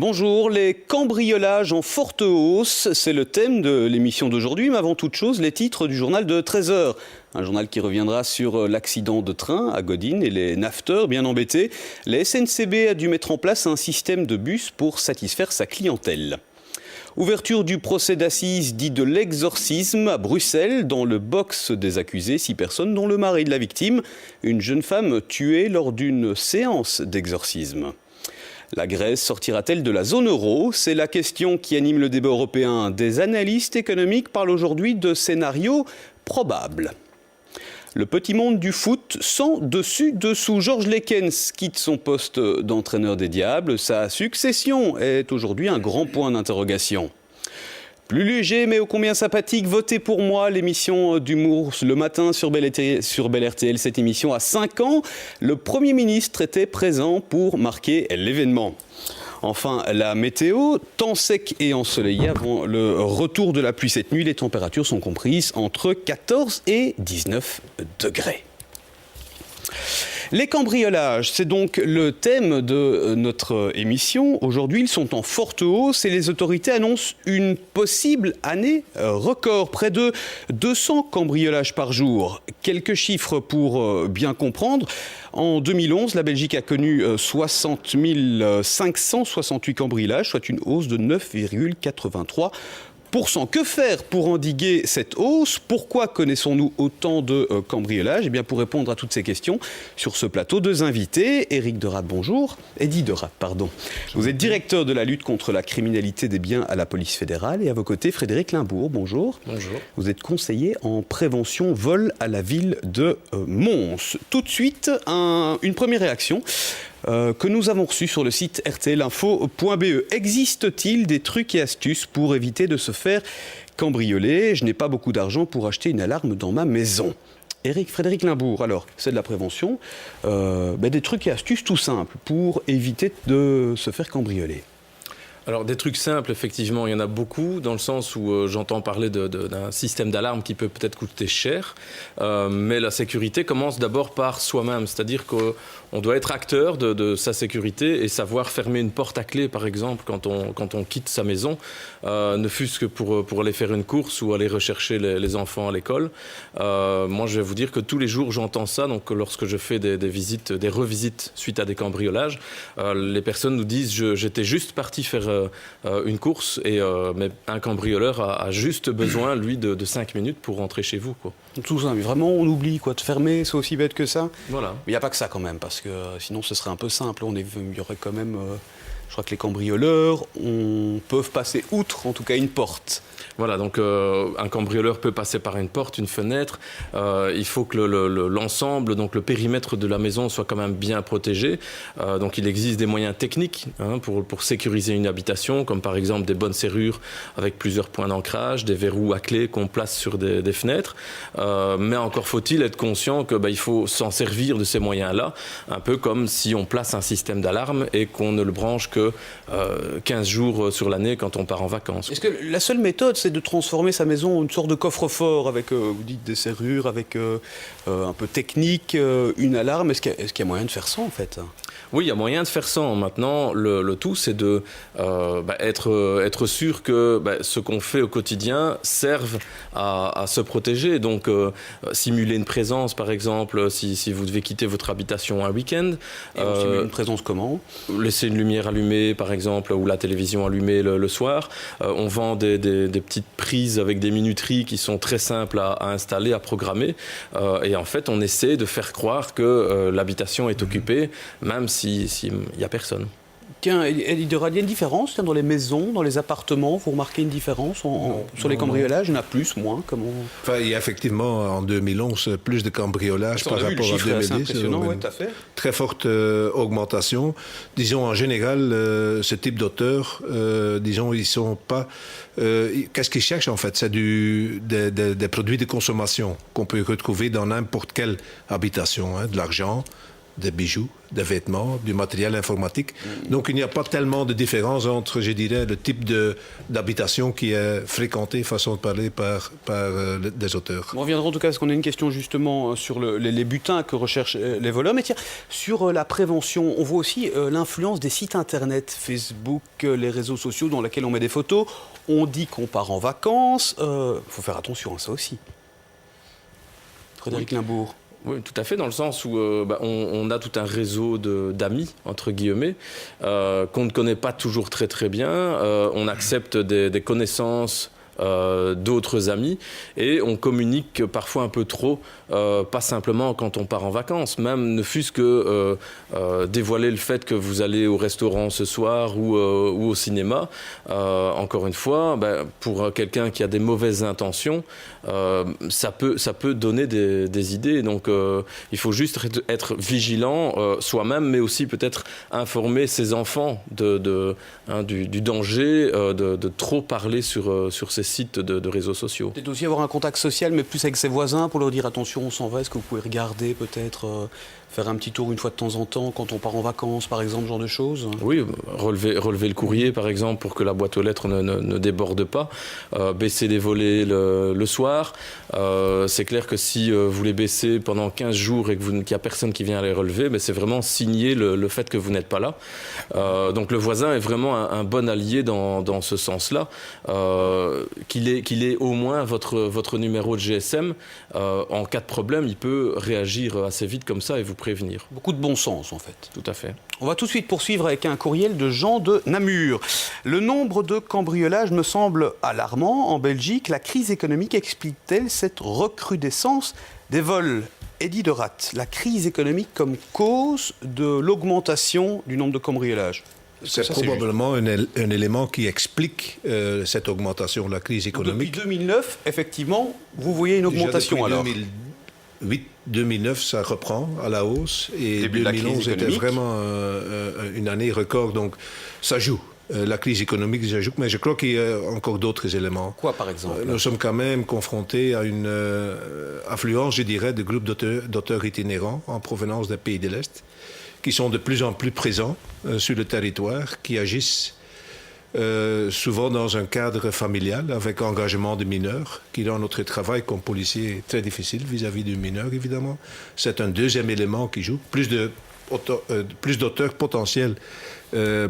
Bonjour, les cambriolages en forte hausse, c'est le thème de l'émission d'aujourd'hui, mais avant toute chose, les titres du journal de 13h. Un journal qui reviendra sur l'accident de train à Godin et les nafteurs bien embêtés. La SNCB a dû mettre en place un système de bus pour satisfaire sa clientèle. Ouverture du procès d'assises dit de l'exorcisme à Bruxelles, dans le box des accusés, 6 personnes dont le mari de la victime, une jeune femme tuée lors d'une séance d'exorcisme. La Grèce sortira-t-elle de la zone euro? C'est la question qui anime le débat européen. Des analystes économiques parlent aujourd'hui de scénarios probables. Le petit monde du foot sans dessus-dessous. Georges Lekens quitte son poste d'entraîneur des Diables. Sa succession est aujourd'hui un grand point d'interrogation. Plus léger mais ô combien sympathique, votez pour moi, l'émission d'humour le matin sur Bel RTL. Cette émission a 5 ans, le Premier ministre était présent pour marquer l'événement. Enfin, la météo, temps sec et ensoleillé avant le retour de la pluie cette nuit. Les températures sont comprises entre 14 et 19 degrés. Les cambriolages, c'est donc le thème de notre émission. Aujourd'hui, ils sont en forte hausse et les autorités annoncent une possible année record. Près de 200 cambriolages par jour. Quelques chiffres pour bien comprendre. En 2011, la Belgique a connu 60 568 cambriolages, soit une hausse de 9,83%. Que faire pour endiguer cette hausse? Pourquoi connaissons-nous autant de cambriolages? Eh bien, pour répondre à toutes ces questions, sur ce plateau, 2 invités. Éric Derat, bonjour. Eddy Derat, pardon. Vous êtes directeur de la lutte contre la criminalité des biens à la police fédérale. Et à vos côtés, Frédéric Limbourg, bonjour. Bonjour. Vous êtes conseiller en prévention vol à la ville de Mons. Tout de suite, une première réaction. Que nous avons reçu sur le site rtlinfo.be. Existe-t-il des trucs et astuces pour éviter de se faire cambrioler? Je n'ai pas beaucoup d'argent pour acheter une alarme dans ma maison. Frédéric Limbourg, alors, c'est de la prévention. Des trucs et astuces tout simples pour éviter de se faire cambrioler. Alors des trucs simples, effectivement, il y en a beaucoup, dans le sens où j'entends parler d'un système d'alarme qui peut peut-être coûter cher, mais la sécurité commence d'abord par soi-même, c'est-à-dire qu'on doit être acteur de sa sécurité et savoir fermer une porte à clé, par exemple, quand on quitte sa maison, ne fût-ce que pour aller faire une course ou aller rechercher les enfants à l'école. Moi, je vais vous dire que tous les jours, j'entends ça, donc lorsque je fais des visites, des revisites suite à des cambriolages, les personnes nous disent « j'étais juste parti faire une course mais un cambrioleur a juste besoin, lui, de 5 minutes pour rentrer chez vous, quoi. » Tout ça, mais vraiment, on oublie, quoi, de fermer, c'est aussi bête que ça. Voilà. Mais il n'y a pas que ça, quand même, parce que sinon, ce serait un peu simple. Il y aurait quand même... je crois que les cambrioleurs peuvent passer outre, en tout cas, une porte. Voilà, donc un cambrioleur peut passer par une porte, une fenêtre. Il faut que l'ensemble, donc le périmètre de la maison soit quand même bien protégé. Donc il existe des moyens techniques pour sécuriser une habitation, comme par exemple des bonnes serrures avec plusieurs points d'ancrage, des verrous à clé qu'on place sur des fenêtres. Mais encore faut-il être conscient que il faut s'en servir de ces moyens-là, un peu comme si on place un système d'alarme et qu'on ne le branche que 15 jours sur l'année quand on part en vacances. Est-ce que la seule méthode, c'est de transformer sa maison en une sorte de coffre-fort avec, vous dites, des serrures, avec un peu technique, une alarme? Est-ce qu'il y a moyen de faire ça, en fait? Oui, il y a moyen de faire ça. Maintenant, le tout, c'est de être sûr que ce qu'on fait au quotidien serve à se protéger. Donc, simuler une présence, par exemple, si vous devez quitter votre habitation un week-end. Et on simule une présence comment? Laisser une lumière allumée, par exemple, ou la télévision allumée le soir. On vend des petites prises avec des minuteries qui sont très simples à installer, à programmer. Et en fait, on essaie de faire croire que l'habitation est occupée, même s'il n'y a personne. Tiens, il y a une différence dans les maisons, dans les appartements? Vous remarquez une différence sur les cambriolages? Il y en a plus, moins? Comment... Enfin, il y a effectivement en 2011 plus de cambriolages par rapport à 2010. Ouais, tout à fait. Très forte augmentation. Disons, en général, ce type d'auteurs, disons, ils sont pas... qu'est-ce qu'ils cherchent, en fait? C'est des produits de consommation qu'on peut retrouver dans n'importe quelle habitation. De l'argent, des bijoux, des vêtements, du matériel informatique. Donc il n'y a pas tellement de différence entre, je dirais, le type d'habitation qui est fréquenté, façon de parler, par des auteurs. On reviendra en tout cas parce qu'on a une question justement sur les butins que recherchent les voleurs. Mais tiens, sur la prévention, on voit aussi l'influence des sites internet, Facebook, les réseaux sociaux dans lesquels on met des photos. On dit qu'on part en vacances. Faut faire attention à ça aussi. Frédéric Limbourg. Oui, tout à fait, dans le sens où on a tout un réseau d'amis, entre guillemets, qu'on ne connaît pas toujours très très bien. On accepte des connaissances d'autres amis et on communique parfois un peu trop, pas simplement quand on part en vacances, même ne fût-ce que dévoiler le fait que vous allez au restaurant ce soir ou au cinéma. Encore une fois, pour quelqu'un qui a des mauvaises intentions, ça peut donner des idées. Donc il faut juste être vigilant soi-même, mais aussi peut-être informer ses enfants du danger de trop parler sur ces sites de réseaux sociaux. Peut-être aussi avoir un contact social, mais plus avec ses voisins pour leur dire attention, on s'en va. Est-ce que vous pouvez regarder peut-être faire un petit tour une fois de temps en temps quand on part en vacances, par exemple, ce genre de choses? Oui, relever le courrier, par exemple, pour que la boîte aux lettres ne déborde pas. Baisser les volets le soir. C'est clair que si vous les baissez pendant 15 jours et qu'il n'y a personne qui vient les relever, c'est vraiment signer le fait que vous n'êtes pas là. Donc le voisin est vraiment un bon allié dans ce sens-là. Qu'il ait au moins votre numéro de GSM. En cas de problème, il peut réagir assez vite comme ça et vous prévenir. Beaucoup de bon sens, en fait. Tout à fait. On va tout de suite poursuivre avec un courriel de Jean de Namur. Le nombre de cambriolages me semble alarmant. En Belgique, la crise économique explique-t-elle cette recrudescence des vols? Eddie de Ratt, la crise économique comme cause de l'augmentation du nombre de cambriolages. C'est probablement un élément qui explique cette augmentation de la crise économique. Depuis 2009, effectivement, vous voyez une augmentation. Déjà alors 2009, ça reprend à la hausse et 2011 était vraiment une année record. Donc ça joue. La crise économique, ça joue, mais je crois qu'il y a encore d'autres éléments. Quoi, par exemple? Nous sommes quand même confrontés à une affluence, je dirais, de groupes d'auteurs itinérants en provenance des pays de l'Est, qui sont de plus en plus présents sur le territoire, qui agissent souvent dans un cadre familial, avec engagement de mineurs, qui rend notre travail comme policier très difficile vis-à-vis du mineur, évidemment. C'est un deuxième élément qui joue. Plus d'auteurs potentiels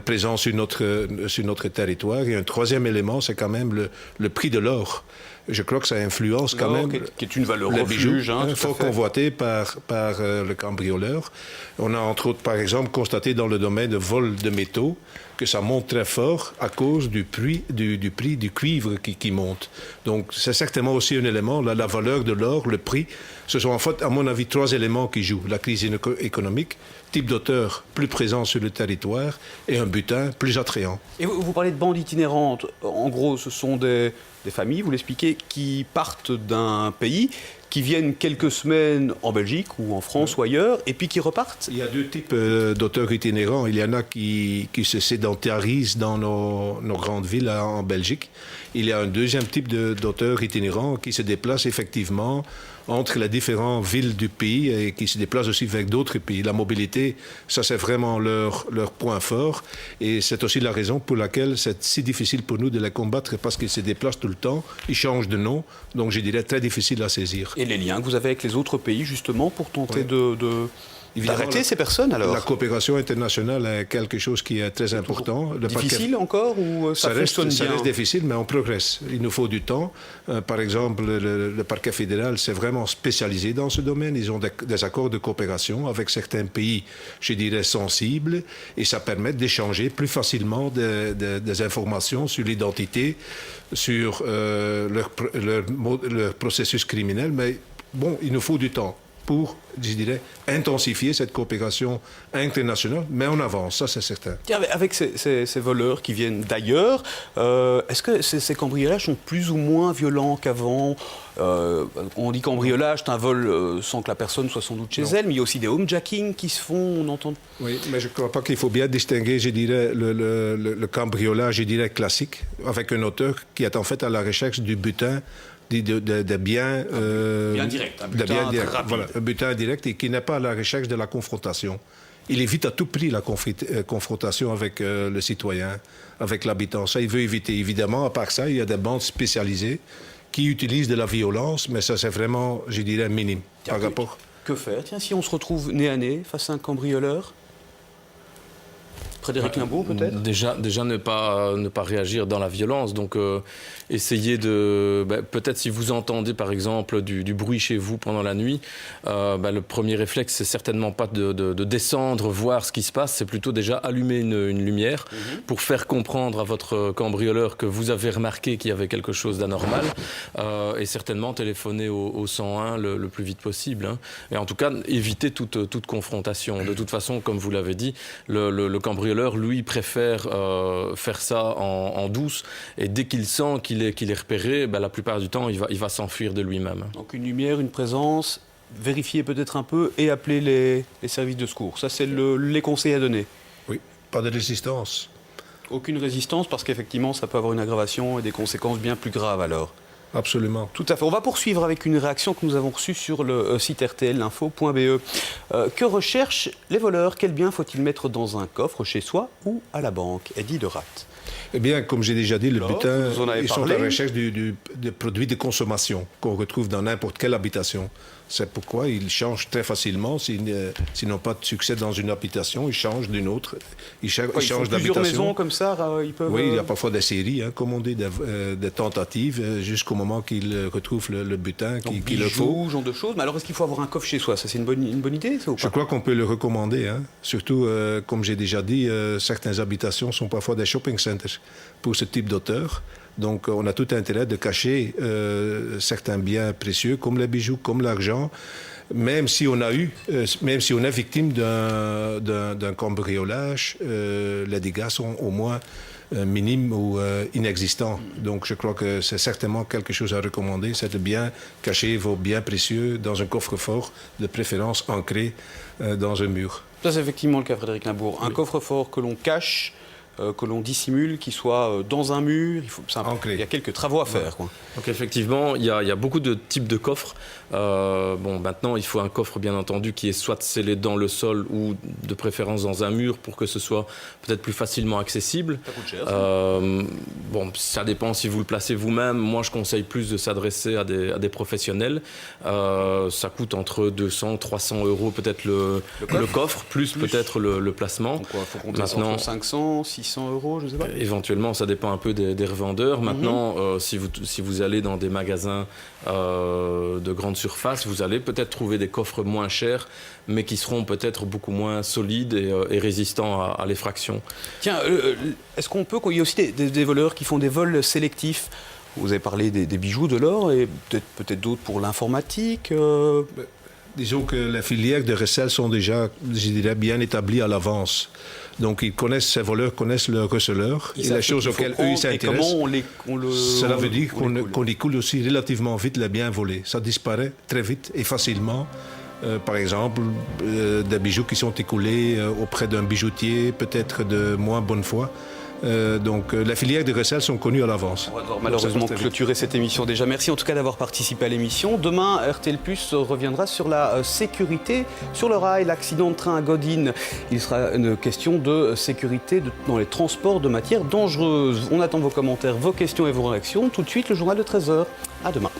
présents sur notre territoire. Et un troisième élément, c'est quand même le prix de l'or. Je crois que ça influence quand même... Qui est une valeur refuge, fort convoité par le cambrioleur. On a entre autres, par exemple, constaté dans le domaine de vol de métaux que ça monte très fort à cause du prix du cuivre qui monte. Donc c'est certainement aussi un élément, la valeur de l'or, le prix. Ce sont en fait, à mon avis, trois éléments qui jouent. La crise économique, type d'auteur plus présent sur le territoire et un butin plus attrayant. Et vous parlez de bandes itinérantes. En gros, ce sont des familles, vous l'expliquez, qui partent d'un pays, qui viennent quelques semaines en Belgique ou en France ou ailleurs, et puis qui repartent? Il y a deux types d'auteurs itinérants. Il y en a qui se sédentarisent dans nos grandes villes en Belgique. Il y a un deuxième type d'auteurs itinérants qui se déplacent effectivement entre les différentes villes du pays et qui se déplacent aussi vers d'autres pays. La mobilité, ça c'est vraiment leur point fort et c'est aussi la raison pour laquelle c'est si difficile pour nous de les combattre parce qu'ils se déplacent tout le temps, ils changent de nom, donc je dirais très difficile à saisir. Et les liens que vous avez avec les autres pays justement pour tenter d'arrêter ces personnes alors? La coopération internationale est quelque chose qui est très important. Difficile encore ou ça fonctionne bien? Ça reste difficile, mais on progresse. Il nous faut du temps. Par exemple, le parquet fédéral s'est vraiment spécialisé dans ce domaine. Ils ont des accords de coopération avec certains pays, je dirais, sensibles, et ça permet d'échanger plus facilement des informations sur l'identité, sur leur processus criminel. Mais bon, il nous faut du temps pour, je dirais, intensifier cette coopération internationale, mais on avance, ça c'est certain. Avec ces voleurs qui viennent d'ailleurs, est-ce que ces cambriolages sont plus ou moins violents qu'avant? On dit cambriolage, c'est un vol sans que la personne soit sans doute chez elle, mais il y a aussi des homejacking qui se font, on entend... Oui, mais je ne crois pas qu'il faut bien distinguer, je dirais, le cambriolage, je dirais, classique, avec un auteur qui est en fait à la recherche du butin, de biens... bien direct, un de butin biens directs. rapide. Voilà, un butin indirect et qui n'est pas à la recherche de la confrontation. Il évite à tout prix la confrontation avec le citoyen, avec l'habitant. Ça, il veut éviter. Évidemment, à part ça, il y a des bandes spécialisées qui utilisent de la violence, mais ça, c'est vraiment, je dirais, minime par rapport... Que faire? Tiens, si on se retrouve nez à nez face à un cambrioleur? Frédéric Limbourg, peut-être? Déjà ne pas réagir dans la violence. Donc, essayez de... peut-être si vous entendez, par exemple, du bruit chez vous pendant la nuit, le premier réflexe, c'est certainement pas de descendre, voir ce qui se passe. C'est plutôt déjà allumer une lumière pour faire comprendre à votre cambrioleur que vous avez remarqué qu'il y avait quelque chose d'anormal. Et certainement téléphoner au 101 le plus vite possible. Hein. Et en tout cas, éviter toute confrontation. De toute façon, comme vous l'avez dit, le cambrioleur, lui, préfère faire ça en douce. Et dès qu'il sent qu'il est repéré, la plupart du temps, il va s'enfuir de lui-même. Donc une lumière, une présence, vérifier peut-être un peu et appeler les services de secours. Ça, c'est les conseils à donner. Oui, pas de résistance. Aucune résistance, parce qu'effectivement, ça peut avoir une aggravation et des conséquences bien plus graves alors. Absolument. Tout à fait. On va poursuivre avec une réaction que nous avons reçue sur le site rtlinfo.be. Que recherchent les voleurs? Quel bien faut-il mettre dans un coffre chez soi ou à la banque? Eddie de Ratt. Eh bien, comme j'ai déjà dit, le butin, ils sont à la recherche de produits de consommation qu'on retrouve dans n'importe quelle habitation. C'est pourquoi ils changent très facilement. S'ils n'ont pas de succès dans une habitation, ils changent d'une autre. Ils changent d'habitation. Plusieurs maisons comme ça, ils peuvent... Oui, il y a parfois des séries, comme on dit, des tentatives, jusqu'au moment qu'ils retrouvent le butin qu'il leur faut. Genre de choses. Mais alors, est-ce qu'il faut avoir un coffre chez soi? Ça, c'est une bonne idée, ça, ou pas? Je crois qu'on peut le recommander. Surtout, comme j'ai déjà dit, certaines habitations sont parfois des shopping centers pour ce type d'auteur. Donc, on a tout intérêt de cacher certains biens précieux, comme les bijoux, comme l'argent, même si on est victime d'un cambriolage, les dégâts sont au moins minimes ou inexistants. Donc, je crois que c'est certainement quelque chose à recommander, c'est de bien cacher vos biens précieux dans un coffre-fort, de préférence ancré dans un mur. Ça, c'est effectivement le cas, Frédéric Limbourg. Un coffre-fort que l'on cache, que l'on dissimule, qui soit dans un mur. Il y a quelques travaux à faire. Quoi. Donc effectivement, il y a beaucoup de types de coffres. Maintenant, il faut un coffre, bien entendu, qui est soit scellé dans le sol ou de préférence dans un mur pour que ce soit peut-être plus facilement accessible. Ça coûte cher. Ça dépend si vous le placez vous-même. Moi, je conseille plus de s'adresser à des professionnels. Ça coûte entre 200 300 euros peut-être le coffre, plus peut-être le placement. Donc, il faut compter entre 500, 600 euros, je ne sais pas. Éventuellement, ça dépend un peu des revendeurs. Maintenant, si vous allez dans des magasins de grande surface, vous allez peut-être trouver des coffres moins chers, mais qui seront peut-être beaucoup moins solides et résistants à l'effraction. Tiens, est-ce qu'on peut... Il y a aussi des voleurs qui font des vols sélectifs. Vous avez parlé des bijoux, de l'or, et peut-être d'autres pour l'informatique. Disons que les filières de recel sont déjà, je dirais, bien établies à l'avance. Donc, ces voleurs connaissent leurs receleurs et les choses auxquelles eux s'intéressent. Cela veut dire qu'on écoule aussi relativement vite les biens volés. Ça disparaît très vite et facilement. Par exemple, des bijoux qui sont écoulés auprès d'un bijoutier, peut-être de moins bonne foi. Donc, les filières de recel sont connues à l'avance. On va devoir malheureusement clôturer cette émission déjà. Merci en tout cas d'avoir participé à l'émission. Demain, RTL Plus reviendra sur la sécurité sur le rail, l'accident de train à Godin. Il sera une question de sécurité dans les transports de matières dangereuses. On attend vos commentaires, vos questions et vos réactions. Tout de suite, le journal de 13h. À demain.